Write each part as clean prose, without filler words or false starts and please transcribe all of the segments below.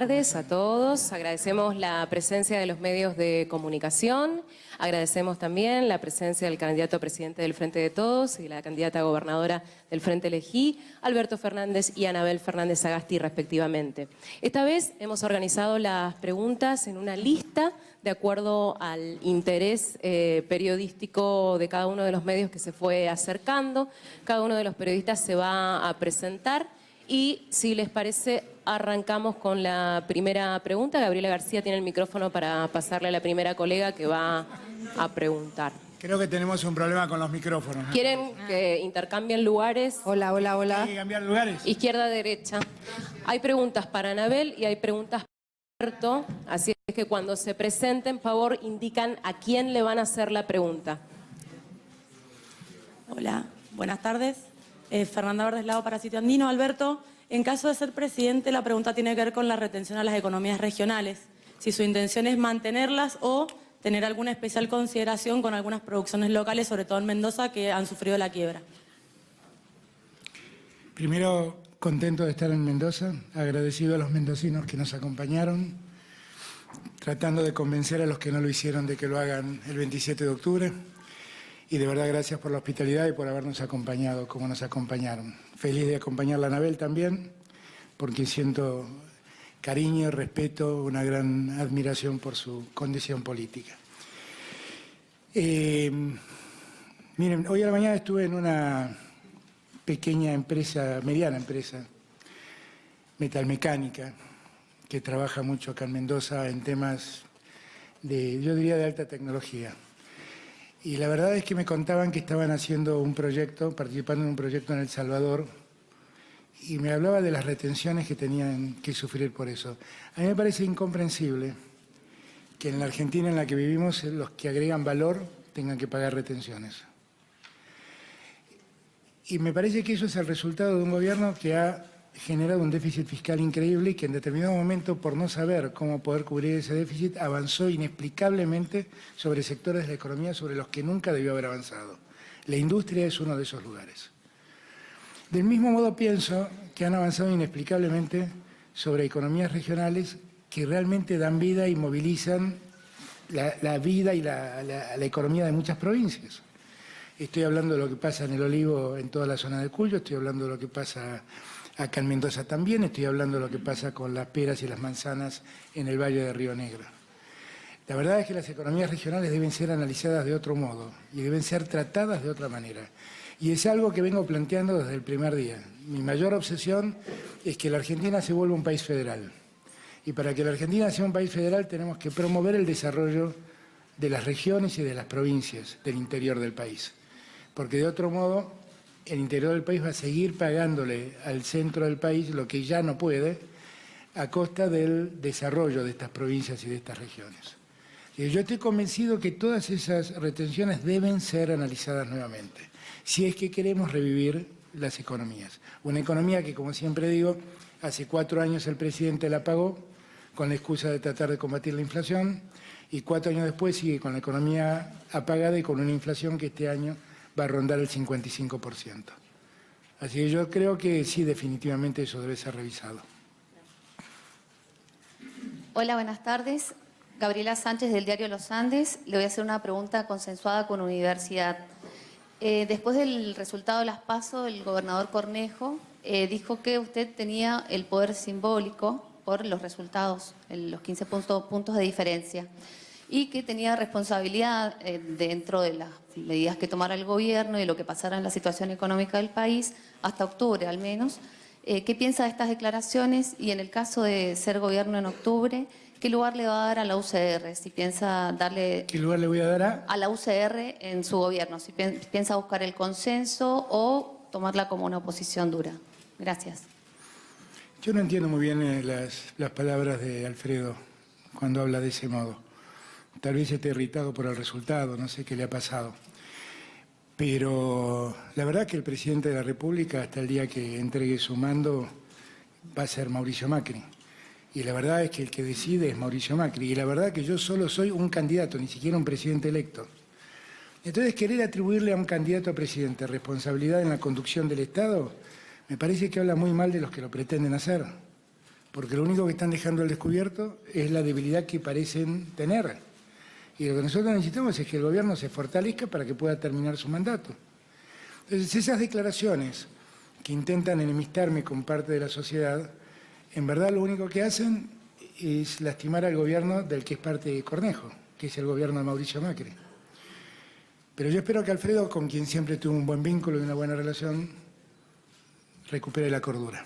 tardes a todos. Agradecemos la presencia de los medios de comunicación. Agradecemos también la presencia del candidato a presidente del Frente de Todos y la candidata a gobernadora del Frente Elegí, Alberto Fernández y Anabel Fernández Sagasti, respectivamente. Esta vez hemos organizado las preguntas en una lista de acuerdo al interés periodístico de cada uno de los medios que se fue acercando. Cada uno de los periodistas se va a presentar y, si les parece, arrancamos con la primera pregunta. Gabriela García tiene el micrófono para pasarle a la primera colega que va a preguntar. Creo que tenemos un problema con los micrófonos, ¿no? ¿Quieren que intercambien lugares? Hola, hola, hola. ¿Hay que cambiar lugares? Izquierda, derecha. Hay preguntas para Anabel y hay preguntas para Alberto, así es que cuando se presenten, por favor, indican a quién le van a hacer la pregunta. Hola, buenas tardes. Fernanda Verdeslao para Sitio Andino. Alberto, en caso de ser presidente, la pregunta tiene que ver con la retención a las economías regionales. Si su intención es mantenerlas o tener alguna especial consideración con algunas producciones locales, sobre todo en Mendoza, que han sufrido la quiebra. Primero, contento de estar en Mendoza, agradecido a los mendocinos que nos acompañaron, tratando de convencer a los que no lo hicieron de que lo hagan el 27 de octubre. Y de verdad, gracias por la hospitalidad y por habernos acompañado como nos acompañaron. Feliz de acompañarla a Anabel también, porque siento cariño, respeto, una gran admiración por su condición política. Miren, hoy a la mañana estuve en una pequeña empresa, mediana empresa, metalmecánica, que trabaja mucho acá en Mendoza en temas de, yo diría, de alta tecnología. Y la verdad es que me contaban que estaban haciendo un proyecto, participando en un proyecto en El Salvador, y me hablaba de las retenciones que tenían que sufrir por eso. A mí me parece incomprensible que en la Argentina en la que vivimos los que agregan valor tengan que pagar retenciones. Y me parece que eso es el resultado de un gobierno que ha generado un déficit fiscal increíble y que en determinado momento, por no saber cómo poder cubrir ese déficit, avanzó inexplicablemente sobre sectores de la economía sobre los que nunca debió haber avanzado. La industria es uno de esos lugares. Del mismo modo pienso que han avanzado inexplicablemente sobre economías regionales que realmente dan vida y movilizan la vida y la economía de muchas provincias. Estoy hablando de lo que pasa en el olivo en toda la zona de Cuyo, estoy hablando de lo que pasa acá en Mendoza también, estoy hablando de lo que pasa con las peras y las manzanas en el Valle de Río Negro. La verdad es que las economías regionales deben ser analizadas de otro modo y deben ser tratadas de otra manera. Y es algo que vengo planteando desde el primer día. Mi mayor obsesión es que la Argentina se vuelva un país federal. Y para que la Argentina sea un país federal tenemos que promover el desarrollo de las regiones y de las provincias del interior del país. Porque de otro modo, el interior del país va a seguir pagándole al centro del país lo que ya no puede a costa del desarrollo de estas provincias y de estas regiones. Y yo estoy convencido que todas esas retenciones deben ser analizadas nuevamente, si es que queremos revivir las economías. Una economía que, como siempre digo, hace 4 años el presidente la pagó con la excusa de tratar de combatir la inflación y 4 años después sigue con la economía apagada y con una inflación que este año va a rondar el 55%. Así que yo creo que sí, definitivamente eso debe ser revisado. Hola, buenas tardes. Gabriela Sánchez del diario Los Andes. Le voy a hacer una pregunta consensuada con Universidad. Después del resultado de las PASO, el gobernador Cornejo dijo que usted tenía el poder simbólico por los resultados, los 15 puntos de diferencia, y que tenía responsabilidad dentro de las medidas que tomara el gobierno y de lo que pasara en la situación económica del país, hasta octubre al menos. ¿Qué piensa de estas declaraciones? Y en el caso de ser gobierno en octubre, ¿qué lugar le va a dar a la UCR? Si piensa darle... ¿Qué lugar le voy a dar a la UCR en su gobierno? Si piensa buscar el consenso o tomarla como una oposición dura. Gracias. Yo no entiendo muy bien las palabras de Alfredo cuando habla de ese modo. Tal vez esté irritado por el resultado, no sé qué le ha pasado. Pero la verdad que el presidente de la República, hasta el día que entregue su mando, va a ser Mauricio Macri. Y la verdad es que el que decide es Mauricio Macri. Y la verdad que yo solo soy un candidato, ni siquiera un presidente electo. Entonces, querer atribuirle a un candidato a presidente responsabilidad en la conducción del Estado, me parece que habla muy mal de los que lo pretenden hacer. porque lo único que están dejando al descubierto es la debilidad que parecen tener. Y lo que nosotros necesitamos es que el gobierno se fortalezca para que pueda terminar su mandato. Entonces, esas declaraciones que intentan enemistarme con parte de la sociedad, en verdad lo único que hacen es lastimar al gobierno del que es parte de Cornejo, que es el gobierno de Mauricio Macri. Pero yo espero que Alfredo, con quien siempre tuve un buen vínculo y una buena relación, recupere la cordura.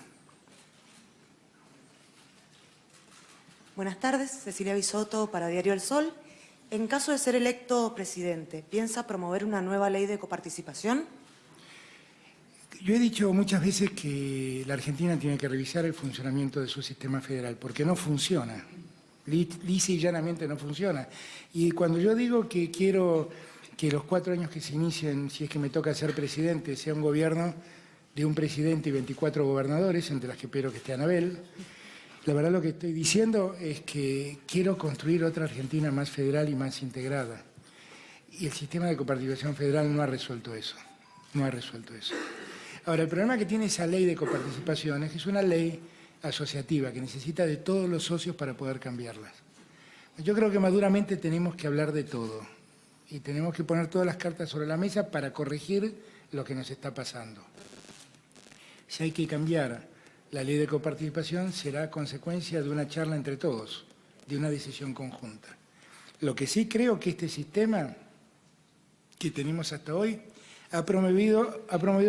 Buenas tardes, Cecilia Bisotto para Diario El Sol. En caso de ser electo presidente, ¿piensa promover una nueva ley de coparticipación? Yo he dicho muchas veces que la Argentina tiene que revisar el funcionamiento de su sistema federal, porque no funciona. Lisa y llanamente no funciona. Y cuando yo digo que quiero que los 4 años que se inicien, si es que me toca ser presidente, sea un gobierno de un presidente y 24 gobernadores, entre las que espero que esté Anabel, la verdad lo que estoy diciendo es que quiero construir otra Argentina más federal y más integrada. Y el sistema de coparticipación federal no ha resuelto eso. No ha resuelto eso. Ahora, el problema que tiene esa ley de coparticipación es que es una ley asociativa que necesita de todos los socios para poder cambiarlas. Yo creo que maduramente tenemos que hablar de todo y tenemos que poner todas las cartas sobre la mesa para corregir lo que nos está pasando. Si hay que cambiar la ley de coparticipación, será consecuencia de una charla entre todos, de una decisión conjunta. Lo que sí creo que este sistema que tenemos hasta hoy ha promovido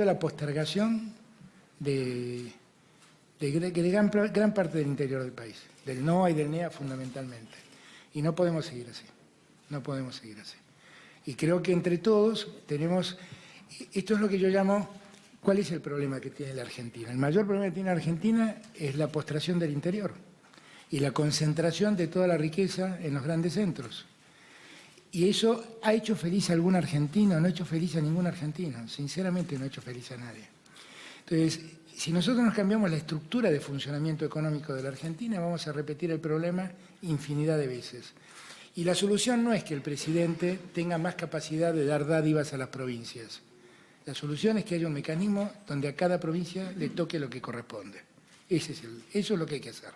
la postergación de gran parte del interior del país, del NOA y del NEA fundamentalmente. Y no podemos seguir así, no podemos seguir así. Y creo que entre todos tenemos, esto es lo que yo llamo, ¿cuál es el problema que tiene la Argentina? El mayor problema que tiene la Argentina es la postración del interior y la concentración de toda la riqueza en los grandes centros. Y eso ha hecho feliz a algún argentino, no ha hecho feliz a ningún argentino, sinceramente no ha hecho feliz a nadie. Entonces, si nosotros nos cambiamos la estructura de funcionamiento económico de la Argentina, vamos a repetir el problema infinidad de veces. Y la solución no es que el presidente tenga más capacidad de dar dádivas a las provincias. La solución es que haya un mecanismo donde a cada provincia le toque lo que corresponde. Eso es lo que hay que hacer.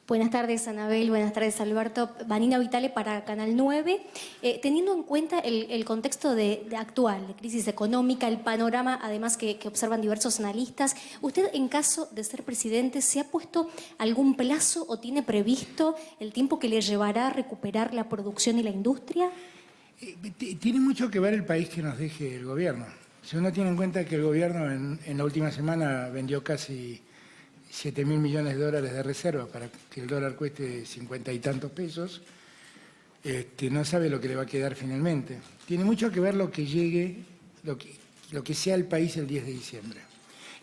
Buenas tardes, Anabel. Buenas tardes, Alberto. Vanina Vitale para Canal 9. Teniendo en cuenta el contexto actual, de crisis económica, el panorama, además, que observan diversos analistas, ¿usted, en caso de ser presidente, se ha puesto algún plazo o tiene previsto el tiempo que le llevará a recuperar la producción y la industria? Tiene mucho que ver el país que nos deje el gobierno. Si uno tiene en cuenta que el gobierno en la última semana vendió casi 7.000 millones de dólares de reserva para que el dólar cueste 50 y tantos pesos, no sabe lo que le va a quedar finalmente. Tiene mucho que ver lo que llegue, lo que sea el país el 10 de diciembre.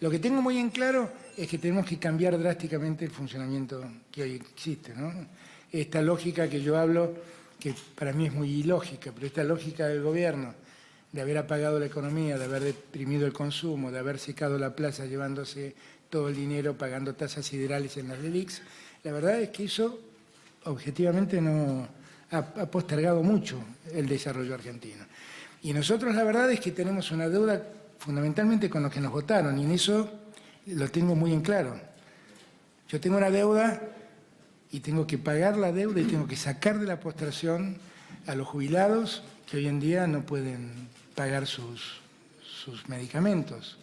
Lo que tengo muy en claro es que tenemos que cambiar drásticamente el funcionamiento que hoy existe, ¿no? Esta lógica que yo hablo, que para mí es muy ilógica, pero esta lógica del gobierno de haber apagado la economía, de haber deprimido el consumo, de haber secado la plaza llevándose todo el dinero, pagando tasas siderales en las LELIQs, la verdad es que eso objetivamente no ha postergado mucho el desarrollo argentino. Y nosotros la verdad es que tenemos una deuda fundamentalmente con los que nos votaron, y en eso lo tengo muy en claro. Yo tengo una deuda y tengo que pagar la deuda y tengo que sacar de la postración a los jubilados que hoy en día no pueden pagar sus medicamentos.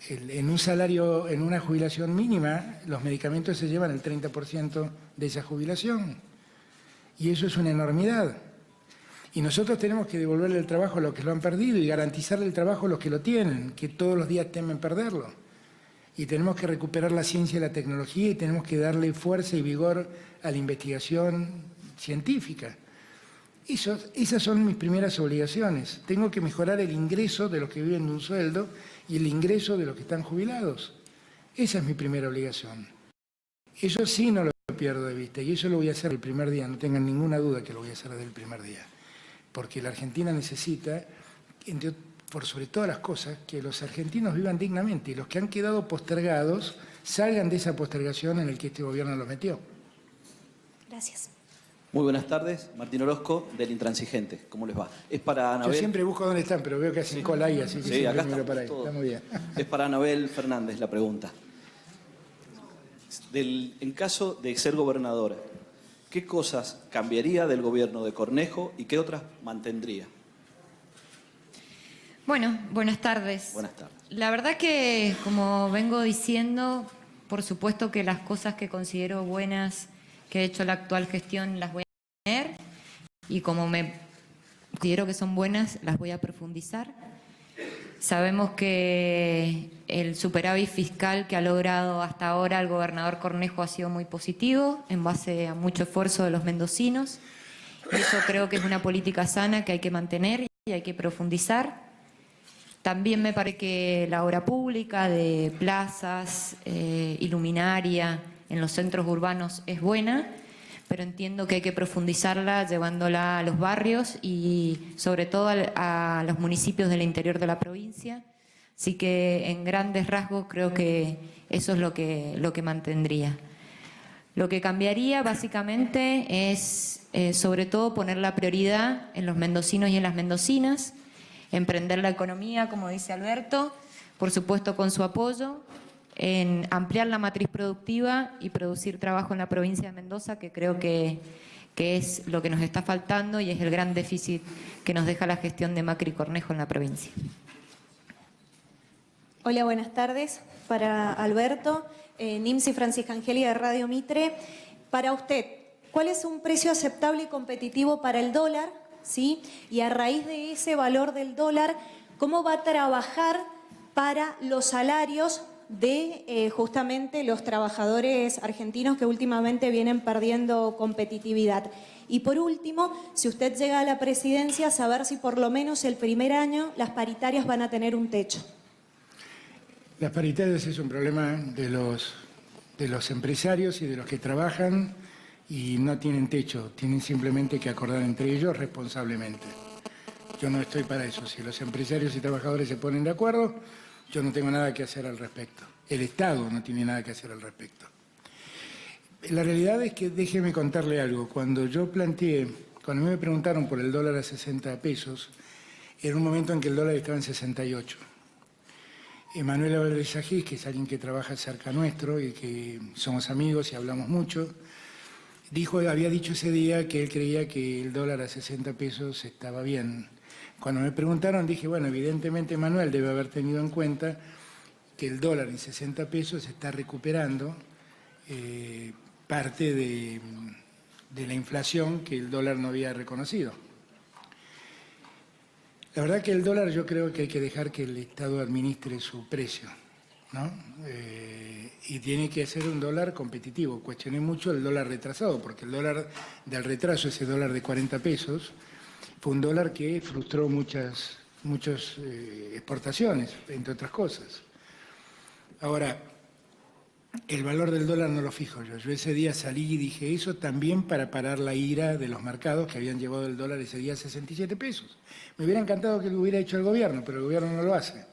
En un salario, en una jubilación mínima, los medicamentos se llevan el 30% de esa jubilación. Y eso es una enormidad. Y nosotros tenemos que devolverle el trabajo a los que lo han perdido y garantizarle el trabajo a los que lo tienen, que todos los días temen perderlo. Y tenemos que recuperar la ciencia y la tecnología y tenemos que darle fuerza y vigor a la investigación científica. Esas son mis primeras obligaciones. Tengo que mejorar el ingreso de los que viven de un sueldo y el ingreso de los que están jubilados. Esa es mi primera obligación. Eso sí no lo pierdo de vista y eso lo voy a hacer el primer día, no tengan ninguna duda que lo voy a hacer desde el primer día. Porque la Argentina necesita, por sobre todas las cosas, que los argentinos vivan dignamente y los que han quedado postergados salgan de esa postergación en la que este gobierno los metió. Gracias. Muy buenas tardes, Martín Orozco, del Intransigente. ¿Cómo les va? Es para Anabel. Yo siempre busco dónde están, pero veo que hacen cola ahí, así que sí, siempre acá miro para ahí. todos. Está muy bien. Es para Anabel Fernández la pregunta. En caso de ser gobernadora, ¿qué cosas cambiaría del gobierno de Cornejo y qué otras mantendría? Bueno, buenas tardes. Buenas tardes. La verdad que, como vengo diciendo, por supuesto que las cosas que considero buenas que ha hecho la actual gestión las voy a tener y como me considero que son buenas, las voy a profundizar. Sabemos que el superávit fiscal que ha logrado hasta ahora el gobernador Cornejo ha sido muy positivo en base a mucho esfuerzo de los mendocinos. Eso creo que es una política sana que hay que mantener y hay que profundizar. También me parece que la obra pública de plazas, iluminaria en los centros urbanos es buena, pero entiendo que hay que profundizarla llevándola a los barrios y sobre todo a los municipios del interior de la provincia. Así que en grandes rasgos creo que eso es lo que mantendría. Lo que cambiaría básicamente es sobre todo poner la prioridad en los mendocinos y en las mendocinas, emprender la economía, como dice Alberto, por supuesto con su apoyo, en ampliar la matriz productiva y producir trabajo en la provincia de Mendoza, que creo que es lo que nos está faltando y es el gran déficit que nos deja la gestión de Macri y Cornejo en la provincia. Hola, buenas tardes. Para Alberto, Nimsi Francisca Angelia de Radio Mitre. Para usted, ¿cuál es un precio aceptable y competitivo para el dólar? ¿Sí? Y a raíz de ese valor del dólar, ¿cómo va a trabajar para los salarios de justamente los trabajadores argentinos que últimamente vienen perdiendo competitividad? Y por último, si usted llega a la presidencia, saber si por lo menos el primer año las paritarias van a tener un techo. Las paritarias es un problema de los empresarios y de los que trabajan y no tienen techo, tienen simplemente que acordar entre ellos responsablemente. Yo no estoy para eso. Si los empresarios y trabajadores se ponen de acuerdo, yo no tengo nada que hacer al respecto. El Estado no tiene nada que hacer al respecto. La realidad es que, déjeme contarle algo, cuando a mí me preguntaron por el dólar a 60 pesos, era un momento en que el dólar estaba en 68. Emanuel Álvarez Agis, que es alguien que trabaja cerca nuestro y que somos amigos y hablamos mucho, había dicho ese día que él creía que el dólar a 60 pesos estaba bien. Cuando me preguntaron dije, bueno, evidentemente Manuel debe haber tenido en cuenta que el dólar en 60 pesos está recuperando parte de la inflación que el dólar no había reconocido. La verdad que el dólar yo creo que hay que dejar que el Estado administre su precio, ¿no? Y tiene que ser un dólar competitivo. Cuestioné mucho el dólar retrasado, porque el dólar del retraso, ese dólar de 40 pesos, fue un dólar que frustró muchas exportaciones, entre otras cosas. Ahora, el valor del dólar no lo fijo yo. Yo ese día salí y dije eso también para parar la ira de los mercados que habían llevado el dólar ese día a 67 pesos. Me hubiera encantado que lo hubiera hecho el gobierno, pero el gobierno no lo hace.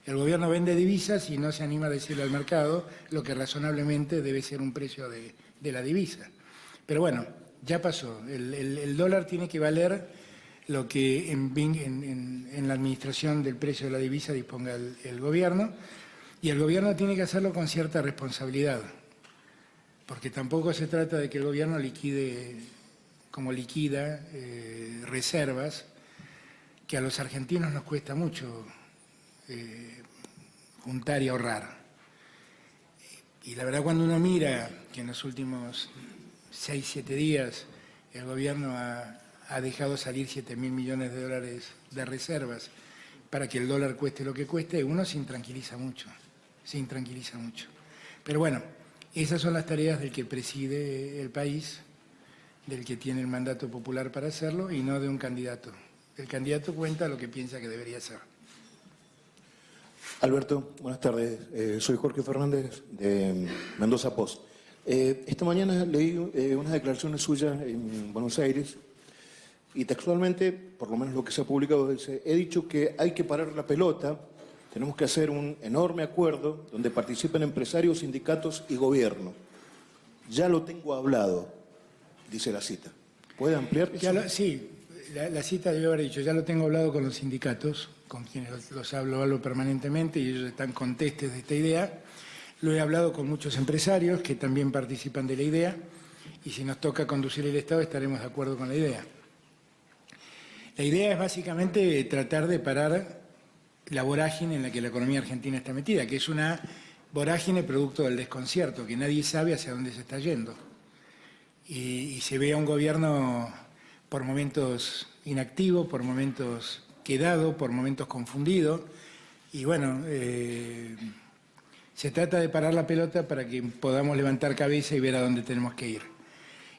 El gobierno vende divisas y no se anima a decirle al mercado lo que razonablemente debe ser un precio de la divisa. Pero bueno, ya pasó. El dólar tiene que valer lo que en la administración del precio de la divisa disponga el gobierno, y el gobierno tiene que hacerlo con cierta responsabilidad, porque tampoco se trata de que el gobierno liquide, como liquida, reservas, que a los argentinos nos cuesta mucho juntar y ahorrar. Y la verdad, cuando uno mira que en los últimos 6, 7 días el gobierno ha dejado salir 7.000 millones de dólares de reservas para que el dólar cueste lo que cueste, uno se intranquiliza mucho. Pero bueno, esas son las tareas del que preside el país, del que tiene el mandato popular para hacerlo y no de un candidato. El candidato cuenta lo que piensa que debería ser. Alberto, buenas tardes. Soy Jorge Fernández de Mendoza Post. Esta mañana leí unas declaraciones suyas en Buenos Aires y textualmente, por lo menos lo que se ha publicado, dice: he dicho que hay que parar la pelota, tenemos que hacer un enorme acuerdo donde participen empresarios, sindicatos y gobierno. Ya lo tengo hablado, dice la cita. ¿Puede ampliar eso? Sí, la cita debe haber dicho, ya lo tengo hablado con los sindicatos, con quienes los hablo permanentemente y ellos están contestes de esta idea. Lo he hablado con muchos empresarios que también participan de la idea y si nos toca conducir el Estado estaremos de acuerdo con la idea. La idea es básicamente tratar de parar la vorágine en la que la economía argentina está metida, que es una vorágine producto del desconcierto, que nadie sabe hacia dónde se está yendo. Y se ve a un gobierno por momentos inactivo, por momentos quedado, por momentos confundido. Y bueno, se trata de parar la pelota para que podamos levantar cabeza y ver a dónde tenemos que ir.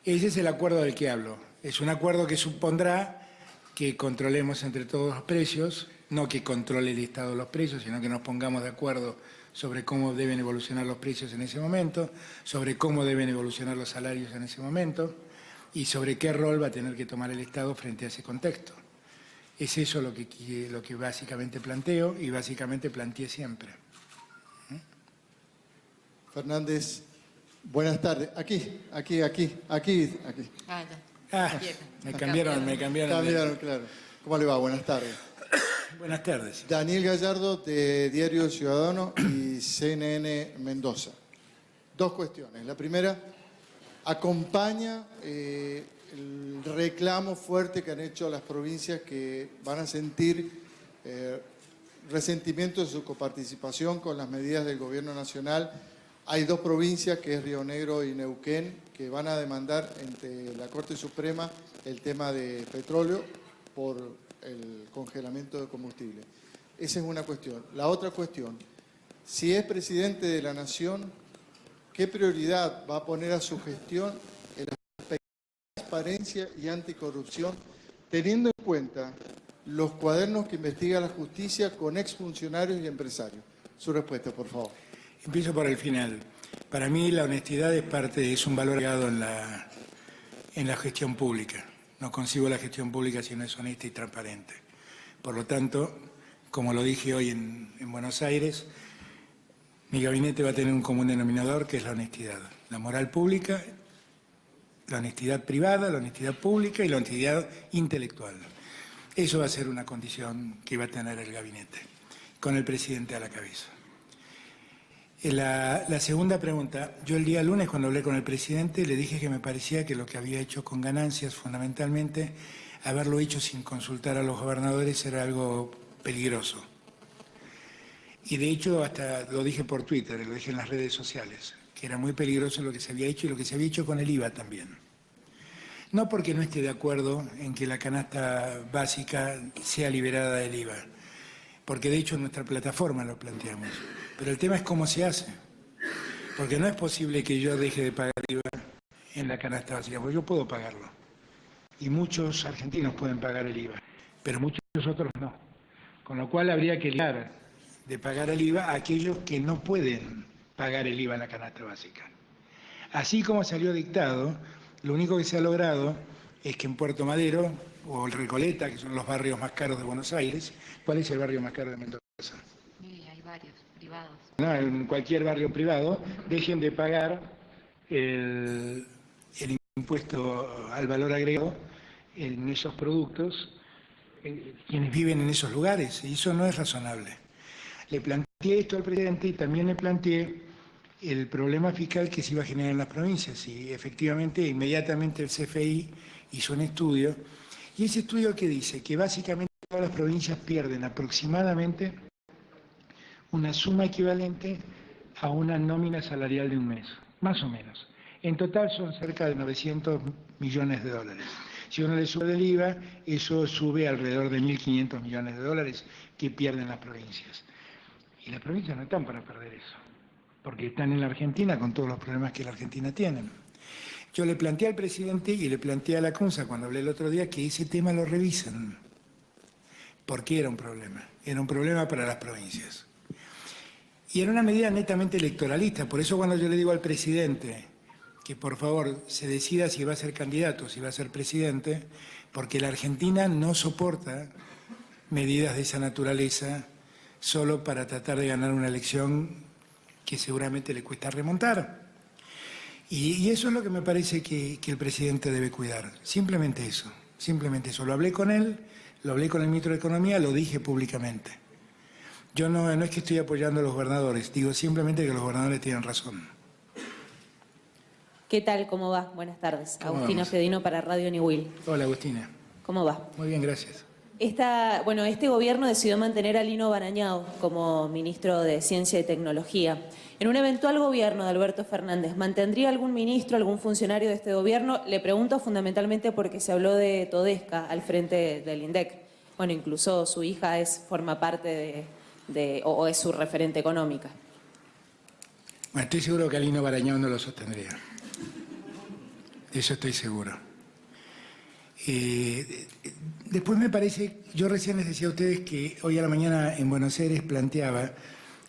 Ese es el acuerdo del que hablo. Es un acuerdo que supondrá que controlemos entre todos los precios, no que controle el Estado los precios, sino que nos pongamos de acuerdo sobre cómo deben evolucionar los precios en ese momento, sobre cómo deben evolucionar los salarios en ese momento y sobre qué rol va a tener que tomar el Estado frente a ese contexto. Es eso lo que básicamente planteo y básicamente planteé siempre. Fernández, buenas tardes. Aquí. Me cambiaron. Claro. ¿Cómo le va? Buenas tardes. Buenas tardes. Daniel Gallardo, de Diario El Ciudadano y CNN Mendoza. Dos cuestiones. La primera, acompaña el reclamo fuerte que han hecho las provincias que van a sentir resentimiento de su coparticipación con las medidas del Gobierno Nacional. Hay dos provincias, que es Río Negro y Neuquén, que van a demandar ante la Corte Suprema el tema de petróleo por el congelamiento de combustible. Esa es una cuestión. La otra cuestión, si es presidente de la Nación, ¿qué prioridad va a poner a su gestión en la transparencia y anticorrupción, teniendo en cuenta los cuadernos que investiga la justicia con exfuncionarios y empresarios? Su respuesta, por favor. Empiezo por el final. Para mí la honestidad es un valor agregado en la gestión pública. No concibo la gestión pública si no es honesta y transparente. Por lo tanto, como lo dije hoy en Buenos Aires, mi gabinete va a tener un común denominador que es la honestidad. La moral pública, la honestidad privada, la honestidad pública y la honestidad intelectual. Eso va a ser una condición que va a tener el gabinete, con el presidente a la cabeza. La segunda pregunta, yo el día lunes cuando hablé con el presidente le dije que me parecía que lo que había hecho con ganancias, fundamentalmente, haberlo hecho sin consultar a los gobernadores era algo peligroso. Y de hecho hasta lo dije por Twitter, lo dije en las redes sociales, que era muy peligroso lo que se había hecho y lo que se había hecho con el IVA también. No porque no esté de acuerdo en que la canasta básica sea liberada del IVA, porque de hecho en nuestra plataforma lo planteamos. Pero el tema es cómo se hace, porque no es posible que yo deje de pagar IVA en la canasta básica, porque yo puedo pagarlo. Y muchos argentinos pueden pagar el IVA, pero muchos otros no. Con lo cual habría que ligar de pagar el IVA a aquellos que no pueden pagar el IVA en la canasta básica. Así como salió dictado, lo único que se ha logrado es que en Puerto Madero o el Recoleta, que son los barrios más caros de Buenos Aires, ¿cuál es el barrio más caro de Mendoza? Sí, hay varios privados. No, en cualquier barrio privado, dejen de pagar el impuesto al valor agregado en esos productos quienes viven en esos lugares, y eso no es razonable. Le planteé esto al presidente y también le planteé el problema fiscal que se iba a generar en las provincias, y efectivamente inmediatamente el CFI hizo un estudio, y ese estudio que dice que básicamente todas las provincias pierden aproximadamente una suma equivalente a una nómina salarial de un mes, más o menos. En total son cerca de 900 millones de dólares. Si uno le sube el IVA, eso sube alrededor de 1.500 millones de dólares que pierden las provincias. Y las provincias no están para perder eso, porque están en la Argentina con todos los problemas que la Argentina tiene. Yo le planteé al presidente y le planteé a la CUNSA cuando hablé el otro día que ese tema lo revisen. ¿Por qué era un problema? Era un problema para las provincias. Y era una medida netamente electoralista. Por eso cuando yo le digo al presidente que por favor se decida si va a ser candidato, si va a ser presidente, porque la Argentina no soporta medidas de esa naturaleza solo para tratar de ganar una elección que seguramente le cuesta remontar. Y eso es lo que me parece que el presidente debe cuidar. Simplemente eso, simplemente eso. Lo hablé con él, lo hablé con el ministro de Economía, lo dije públicamente. Yo no es que estoy apoyando a los gobernadores, digo simplemente que los gobernadores tienen razón. ¿Qué tal? ¿Cómo va? Buenas tardes. ¿Cómo Agustina vamos? Fedino para Radio New Will. Hola, Agustina. ¿Cómo va? Muy bien, gracias. Este gobierno decidió mantener a Lino Barañao como ministro de Ciencia y Tecnología. En un eventual gobierno de Alberto Fernández, ¿mantendría algún ministro, algún funcionario de este gobierno? Le pregunto fundamentalmente porque se habló de Todesca al frente del INDEC. Bueno, incluso su hija forma parte o es su referente económica. Bueno, estoy seguro que a Lino Barañao no lo sostendría. De eso estoy seguro. Después me parece, yo recién les decía a ustedes que hoy a la mañana en Buenos Aires planteaba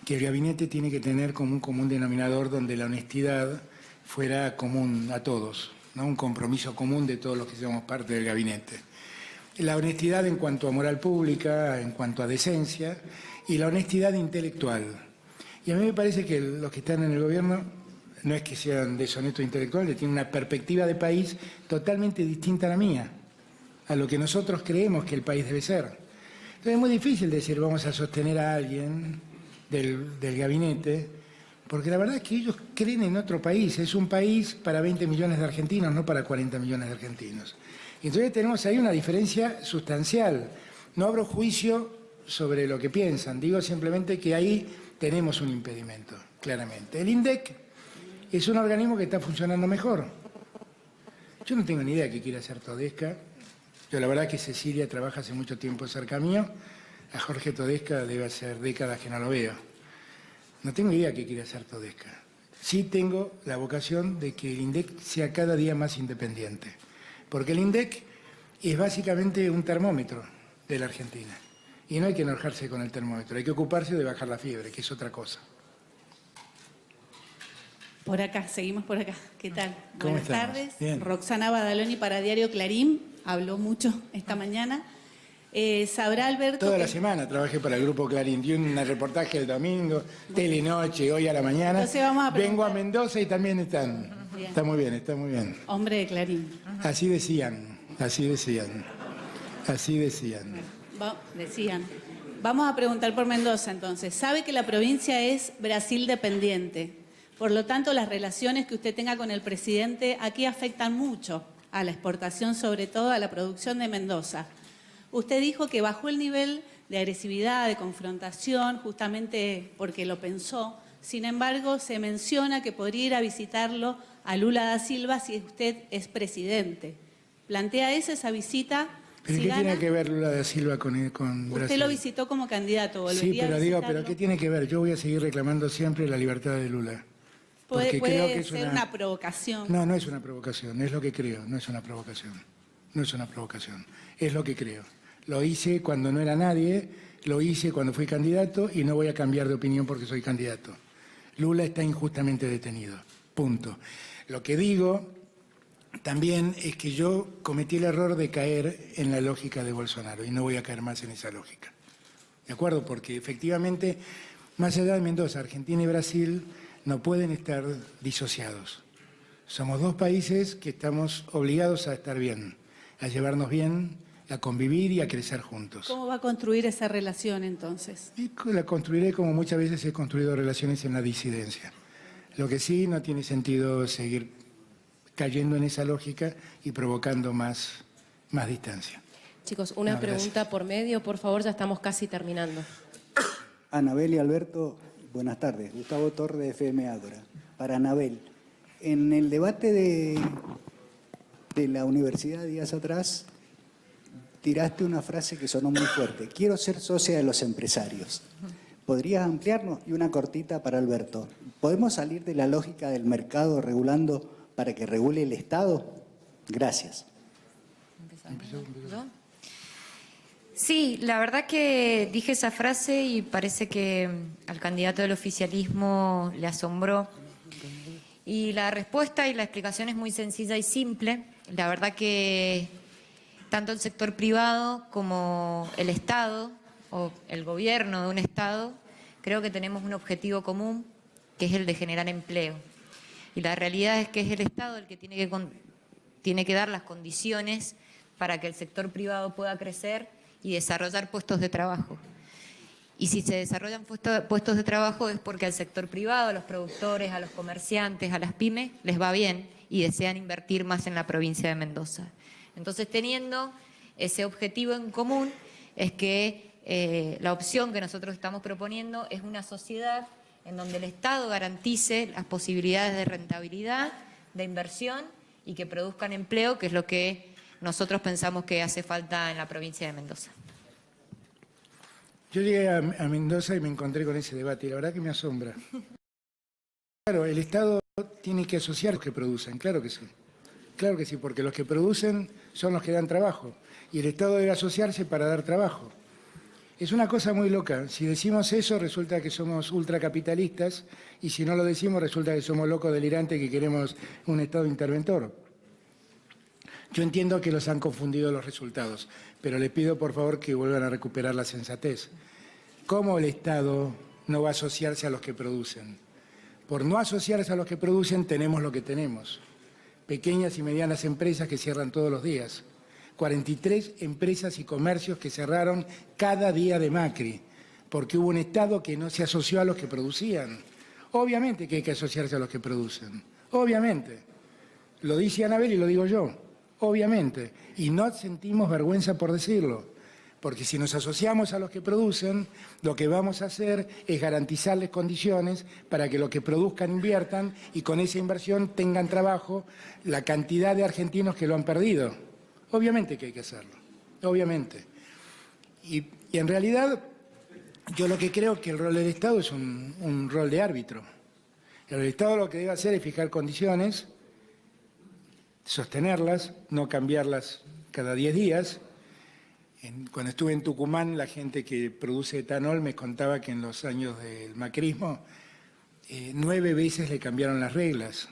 que el gabinete tiene que tener como un común denominador donde la honestidad fuera común a todos, ¿no? Un compromiso común de todos los que somos parte del gabinete. La honestidad en cuanto a moral pública, en cuanto a decencia, y la honestidad intelectual. Y a mí me parece que los que están en el gobierno no es que sean deshonestos intelectuales, tienen una perspectiva de país totalmente distinta a la mía, a lo que nosotros creemos que el país debe ser. Entonces es muy difícil decir vamos a sostener a alguien del gabinete, porque la verdad es que ellos creen en otro país. Es un país para 20 millones de argentinos, no para 40 millones de argentinos. Y entonces tenemos ahí una diferencia sustancial. No abro juicio sobre lo que piensan, digo simplemente que ahí tenemos un impedimento, claramente. El INDEC es un organismo que está funcionando mejor. Yo no tengo ni idea qué quiere hacer Todesca. Yo la verdad que Cecilia trabaja hace mucho tiempo cerca mío. A Jorge Todesca debe hacer décadas que no lo veo. No tengo idea qué quiere hacer Todesca. Sí tengo la vocación de que el INDEC sea cada día más independiente. Porque el INDEC es básicamente un termómetro de la Argentina. Y no hay que enojarse con el termómetro, hay que ocuparse de bajar la fiebre, que es otra cosa. Por acá, seguimos por acá. ¿Qué tal? ¿Cómo Buenas estamos? tardes. Bien. Roxana Badaloni para Diario Clarín. Habló mucho esta mañana. Sabrá Alberto Toda que... la semana trabajé para el Grupo Clarín. Di un reportaje el domingo, Telenoche, hoy a la mañana. Entonces vamos a Vengo a Mendoza y también están. Bien. Está muy bien, está muy bien. Hombre de Clarín. Así decían, así decían, así decían. Decían. Vamos a preguntar por Mendoza entonces. Sabe que la provincia es Brasil dependiente. Por lo tanto, las relaciones que usted tenga con el presidente aquí afectan mucho a la exportación, sobre todo a la producción de Mendoza. Usted dijo que bajó el nivel de agresividad, de confrontación, justamente porque lo pensó. Sin embargo, se menciona que podría ir a visitarlo a Lula da Silva si usted es presidente. ¿Plantea esa visita? ¿Pero si qué gana? tiene que ver Lula da Silva con Brasil? Usted lo visitó como candidato, Sí, ¿volvería pero a digo, visitarlo? ¿pero qué tiene que ver? Yo voy a seguir reclamando siempre la libertad de Lula. Puede creo que es ser una provocación. No, no es una provocación, es lo que creo, no es una provocación. No es una provocación, es lo que creo. Lo hice cuando no era nadie, lo hice cuando fui candidato y no voy a cambiar de opinión porque soy candidato. Lula está injustamente detenido, punto. Lo que digo también es que yo cometí el error de caer en la lógica de Bolsonaro y no voy a caer más en esa lógica. ¿De acuerdo? Porque efectivamente, más allá de Mendoza, Argentina y Brasil no pueden estar disociados. Somos dos países que estamos obligados a estar bien, a llevarnos bien, a convivir y a crecer juntos. ¿Cómo va a construir esa relación entonces? Y la construiré como muchas veces he construido relaciones en la disidencia. Lo que sí no tiene sentido seguir cayendo en esa lógica y provocando más distancia. Chicos, una No, pregunta gracias. por medio, por favor, ya estamos casi terminando. Anabel y Alberto, buenas tardes. Gustavo Torre de FM Ágora. Para Anabel, en el debate de la universidad días atrás, tiraste una frase que sonó muy fuerte. Quiero ser socia de los empresarios. ¿Podrías ampliarnos? Y una cortita para Alberto. ¿Podemos salir de la lógica del mercado regulando para que regule el Estado? Gracias. ¿Yo? Sí, la verdad que dije esa frase y parece que al candidato del oficialismo le asombró. Y la respuesta y la explicación es muy sencilla y simple. La verdad que tanto el sector privado como el Estado o el gobierno de un Estado, creo que tenemos un objetivo común, que es el de generar empleo. Y la realidad es que es el Estado el que tiene que dar las condiciones para que el sector privado pueda crecer y desarrollar puestos de trabajo. Y si se desarrollan puestos de trabajo es porque al sector privado, a los productores, a los comerciantes, a las pymes, les va bien y desean invertir más en la provincia de Mendoza. Entonces, teniendo ese objetivo en común, es que la opción que nosotros estamos proponiendo es una sociedad en donde el Estado garantice las posibilidades de rentabilidad, de inversión y que produzcan empleo, que es lo que nosotros pensamos que hace falta en la provincia de Mendoza. Yo llegué a Mendoza y me encontré con ese debate y la verdad que me asombra. Claro, el Estado tiene que asociar a los que producen, claro que sí. Claro que sí, porque los que producen son los que dan trabajo y el Estado debe asociarse para dar trabajo. Es una cosa muy loca. Si decimos eso, resulta que somos ultracapitalistas y si no lo decimos, resulta que somos locos delirantes que queremos un Estado interventor. Yo entiendo que los han confundido los resultados, pero les pido por favor que vuelvan a recuperar la sensatez. ¿Cómo el Estado no va a asociarse a los que producen? Por no asociarse a los que producen tenemos lo que tenemos. Pequeñas y medianas empresas que cierran todos los días. 43 empresas y comercios que cerraron cada día de Macri, porque hubo un Estado que no se asoció a los que producían. Obviamente que hay que asociarse a los que producen, obviamente. Lo dice Anabel y lo digo yo, obviamente. Y no sentimos vergüenza por decirlo, porque si nos asociamos a los que producen, lo que vamos a hacer es garantizarles condiciones para que los que produzcan inviertan y con esa inversión tengan trabajo la cantidad de argentinos que lo han perdido. Obviamente que hay que hacerlo, obviamente. Y en realidad, yo lo que creo que el rol del Estado es un rol de árbitro. El Estado lo que debe hacer es fijar condiciones, sostenerlas, no cambiarlas cada 10 días. Cuando estuve en Tucumán, la gente que produce etanol me contaba que en los años del macrismo 9 veces le cambiaron las reglas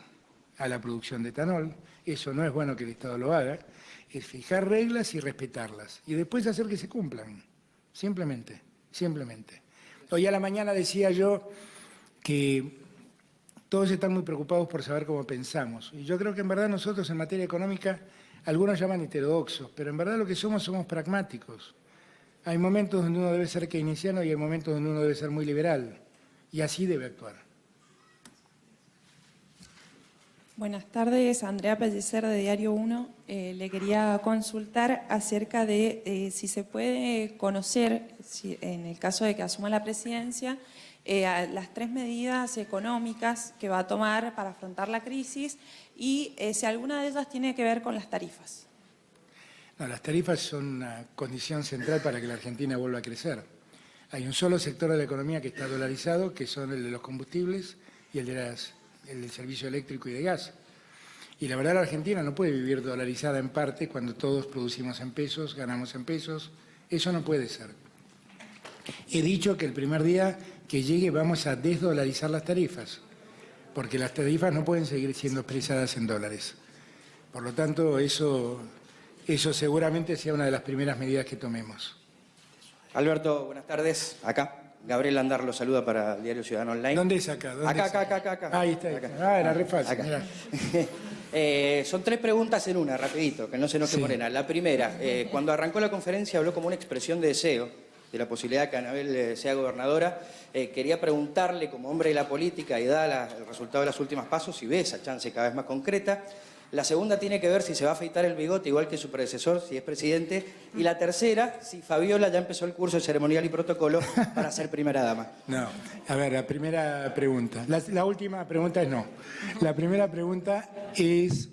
a la producción de etanol. Eso no es bueno que el Estado lo haga. Es fijar reglas y respetarlas. Y después hacer que se cumplan. Simplemente, simplemente. Hoy a la mañana decía yo que todos están muy preocupados por saber cómo pensamos. Y yo creo que en verdad nosotros en materia económica, algunos llaman heterodoxos, pero en verdad lo que somos pragmáticos. Hay momentos donde uno debe ser keynesiano y hay momentos donde uno debe ser muy liberal. Y así debe actuar. Buenas tardes, Andrea Pellicer de Diario 1. Le quería consultar acerca de si se puede conocer, en el caso de que asuma la presidencia, las 3 medidas económicas que va a tomar para afrontar la crisis y si alguna de ellas tiene que ver con las tarifas. No, las tarifas son una condición central para que la Argentina vuelva a crecer. Hay un solo sector de la economía que está dolarizado, que son el de los combustibles y el del servicio eléctrico y de gas. Y la verdad la Argentina no puede vivir dolarizada en parte cuando todos producimos en pesos, ganamos en pesos. Eso no puede ser. He dicho que el primer día que llegue vamos a desdolarizar las tarifas, porque las tarifas no pueden seguir siendo expresadas en dólares. Por lo tanto, eso seguramente sea una de las primeras medidas que tomemos. Alberto, buenas tardes. Acá. Gabriel Andar lo saluda para el Diario Ciudadano Online. ¿Dónde es acá? Acá. Ahí está. Acá. Era re fácil. Son 3 preguntas en una, rapidito, que no se enoje Morena. La primera, cuando arrancó la conferencia habló como una expresión de deseo de la posibilidad de que Anabel sea gobernadora. Quería preguntarle, como hombre de la política y dada el resultado de las últimas pasos, si ve esa chance cada vez más concreta. La segunda tiene que ver si se va a afeitar el bigote igual que su predecesor, si es presidente. Y la tercera, si Fabiola ya empezó el curso de ceremonial y protocolo para ser primera dama. No, a ver, la primera pregunta. La última pregunta es no. La primera pregunta es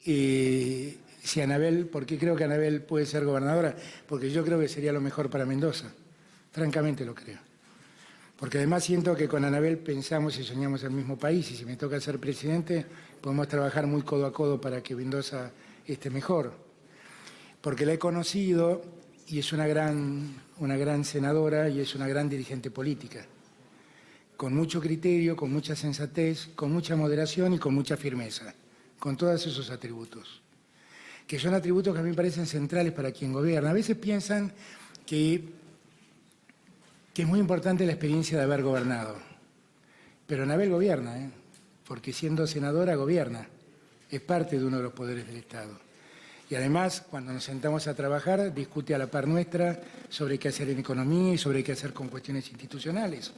si Anabel, ¿por qué creo que Anabel puede ser gobernadora? Porque yo creo que sería lo mejor para Mendoza. Francamente lo creo. Porque además siento que con Anabel pensamos y soñamos el mismo país y si me toca ser presidente podemos trabajar muy codo a codo para que Mendoza esté mejor. Porque la he conocido y es una gran senadora y es una gran dirigente política. Con mucho criterio, con mucha sensatez, con mucha moderación y con mucha firmeza. Con todos esos atributos. Que son atributos que a mí me parecen centrales para quien gobierna. A veces piensan que es muy importante la experiencia de haber gobernado. Pero Anabel gobierna, porque siendo senadora gobierna. Es parte de uno de los poderes del Estado. Y además, cuando nos sentamos a trabajar, discute a la par nuestra sobre qué hacer en economía y sobre qué hacer con cuestiones institucionales.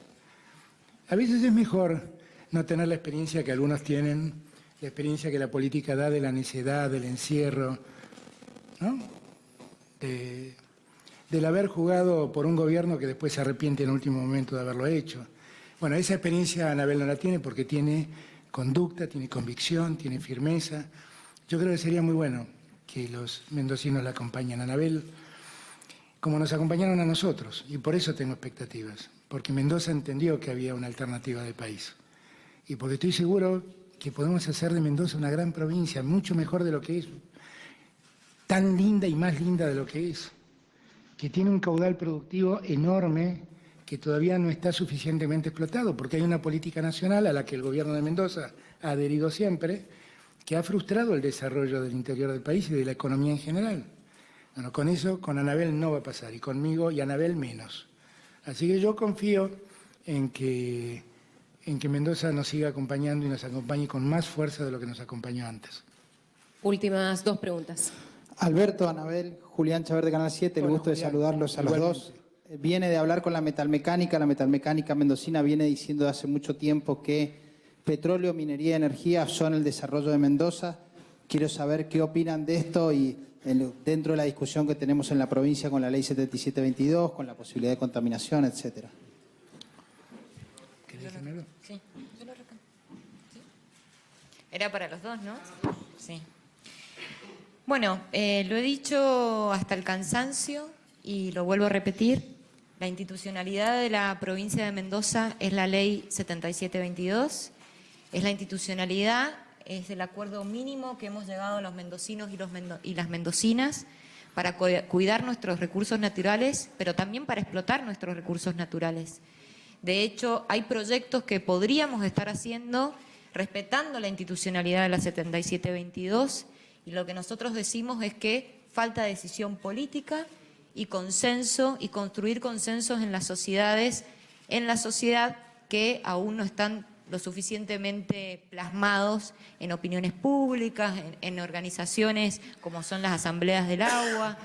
A veces es mejor no tener la experiencia que algunos tienen, la experiencia que la política da de la necedad, del encierro, ¿no? Del haber jugado por un gobierno que después se arrepiente en el último momento de haberlo hecho. Bueno, esa experiencia Anabel no la tiene porque tiene conducta, tiene convicción, tiene firmeza. Yo creo que sería muy bueno que los mendocinos la acompañen a Anabel como nos acompañaron a nosotros, y por eso tengo expectativas, porque Mendoza entendió que había una alternativa de país, y porque estoy seguro que podemos hacer de Mendoza una gran provincia, mucho mejor de lo que es, tan linda y más linda de lo que es, que tiene un caudal productivo enorme que todavía no está suficientemente explotado, porque hay una política nacional a la que el gobierno de Mendoza ha adherido siempre, que ha frustrado el desarrollo del interior del país y de la economía en general. Bueno, con eso, con Anabel no va a pasar, y conmigo y Anabel menos. Así que yo confío en que Mendoza nos siga acompañando y nos acompañe con más fuerza de lo que nos acompañó antes. Últimas 2 preguntas. Alberto, Anabel, Julián Chávez de Canal 7, el gusto de saludarlos a los dos. Viene de hablar con la metalmecánica mendocina viene diciendo hace mucho tiempo que petróleo, minería y energía son el desarrollo de Mendoza. Quiero saber qué opinan de esto y dentro de la discusión que tenemos en la provincia con la ley 7722, con la posibilidad de contaminación, etcétera. Sí. Era para los dos, ¿no? Sí. Bueno, lo he dicho hasta el cansancio y lo vuelvo a repetir. La institucionalidad de la provincia de Mendoza es la ley 7722. Es la institucionalidad, es el acuerdo mínimo que hemos llegado los mendocinos y las mendocinas para cuidar nuestros recursos naturales, pero también para explotar nuestros recursos naturales. De hecho, hay proyectos que podríamos estar haciendo respetando la institucionalidad de la 7722, y lo que nosotros decimos es que falta decisión política y consenso, y construir consensos en las sociedades, en la sociedad que aún no están lo suficientemente plasmados en opiniones públicas, en organizaciones como son las asambleas del agua.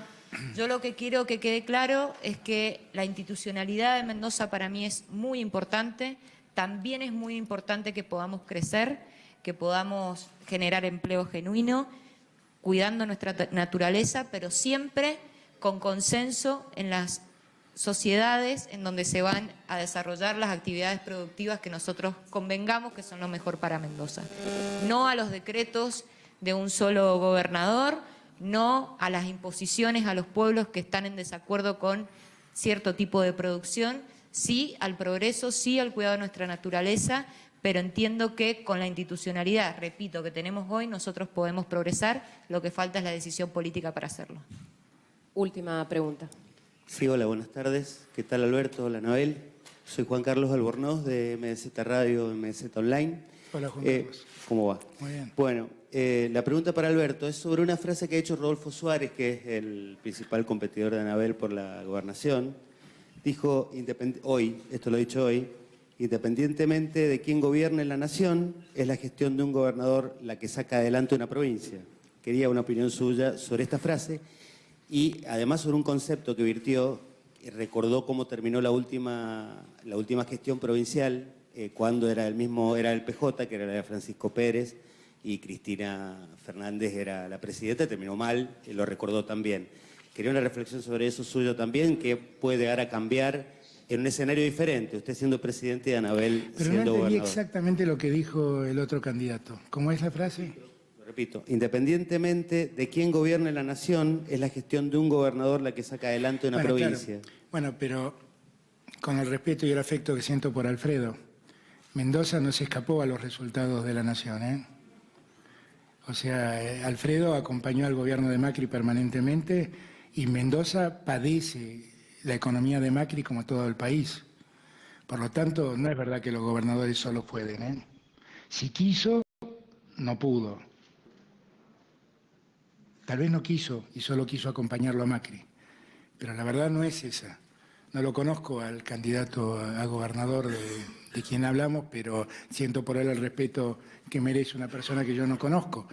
Yo lo que quiero que quede claro es que la institucionalidad de Mendoza para mí es muy importante. También es muy importante que podamos crecer, que podamos generar empleo genuino, cuidando nuestra naturaleza, pero siempre con consenso en las sociedades en donde se van a desarrollar las actividades productivas que nosotros convengamos que son lo mejor para Mendoza. No a los decretos de un solo gobernador, no a las imposiciones a los pueblos que están en desacuerdo con cierto tipo de producción, sí al progreso, sí al cuidado de nuestra naturaleza, pero entiendo que con la institucionalidad, repito, que tenemos hoy, nosotros podemos progresar, lo que falta es la decisión política para hacerlo. Última pregunta. Sí, hola, buenas tardes. ¿Qué tal, Alberto? Hola, Anabel. Soy Juan Carlos Albornoz de MDZ Radio, MDZ Online. Hola, Juan Carlos. ¿Cómo va? Muy bien. Bueno, la pregunta para Alberto es sobre una frase que ha hecho Rodolfo Suárez, que es el principal competidor de Anabel por la gobernación. Dijo, hoy, esto lo he dicho hoy, independientemente de quién gobierne la nación, es la gestión de un gobernador la que saca adelante una provincia. Quería una opinión suya sobre esta frase y además sobre un concepto que virtió, recordó cómo terminó la última gestión provincial, cuando era el PJ, que era la de Francisco Pérez, y Cristina Fernández era la presidenta, terminó mal, y lo recordó también. Quería una reflexión sobre eso suyo también, que puede llegar a cambiar en un escenario diferente, usted siendo presidente y Anabel Pero siendo no entendí gobernador. exactamente lo que dijo el otro candidato. ¿Cómo es la frase? Lo repito, independientemente de quién gobierne la nación, es la gestión de un gobernador la que saca adelante una Bueno, provincia. claro. Bueno, pero con el respeto y el afecto que siento por Alfredo, Mendoza no se escapó a los resultados de la nación, ¿eh? O sea, Alfredo acompañó al gobierno de Macri permanentemente y Mendoza padece la economía de Macri como todo el país. Por lo tanto, no es verdad que los gobernadores solo pueden, ¿eh? Si quiso, no pudo. Tal vez no quiso y solo quiso acompañarlo a Macri. Pero la verdad no es esa. No lo conozco al candidato a gobernador de quien hablamos, pero siento por él el respeto que merece una persona que yo no conozco.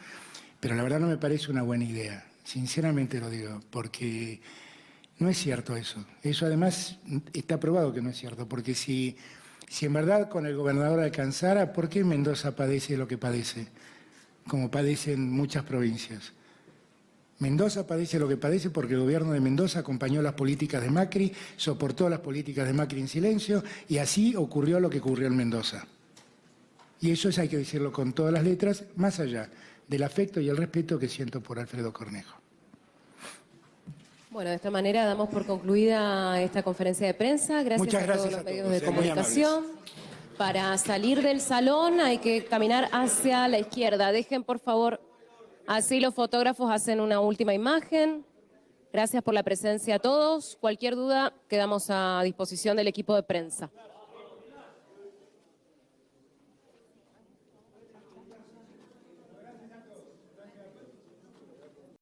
Pero la verdad no me parece una buena idea. Sinceramente lo digo, porque no es cierto eso. Eso además está probado que no es cierto, porque si en verdad con el gobernador alcanzara, ¿por qué Mendoza padece lo que padece? Como padecen muchas provincias. Mendoza padece lo que padece porque el gobierno de Mendoza acompañó las políticas de Macri, soportó las políticas de Macri en silencio y así ocurrió lo que ocurrió en Mendoza. Y eso hay que decirlo con todas las letras, más allá del afecto y el respeto que siento por Alfredo Cornejo. Bueno, de esta manera damos por concluida esta conferencia de prensa. Gracias a todos los medios de comunicación. Para salir del salón hay que caminar hacia la izquierda. Dejen, por favor, así los fotógrafos hacen una última imagen. Gracias por la presencia a todos. Cualquier duda, quedamos a disposición del equipo de prensa.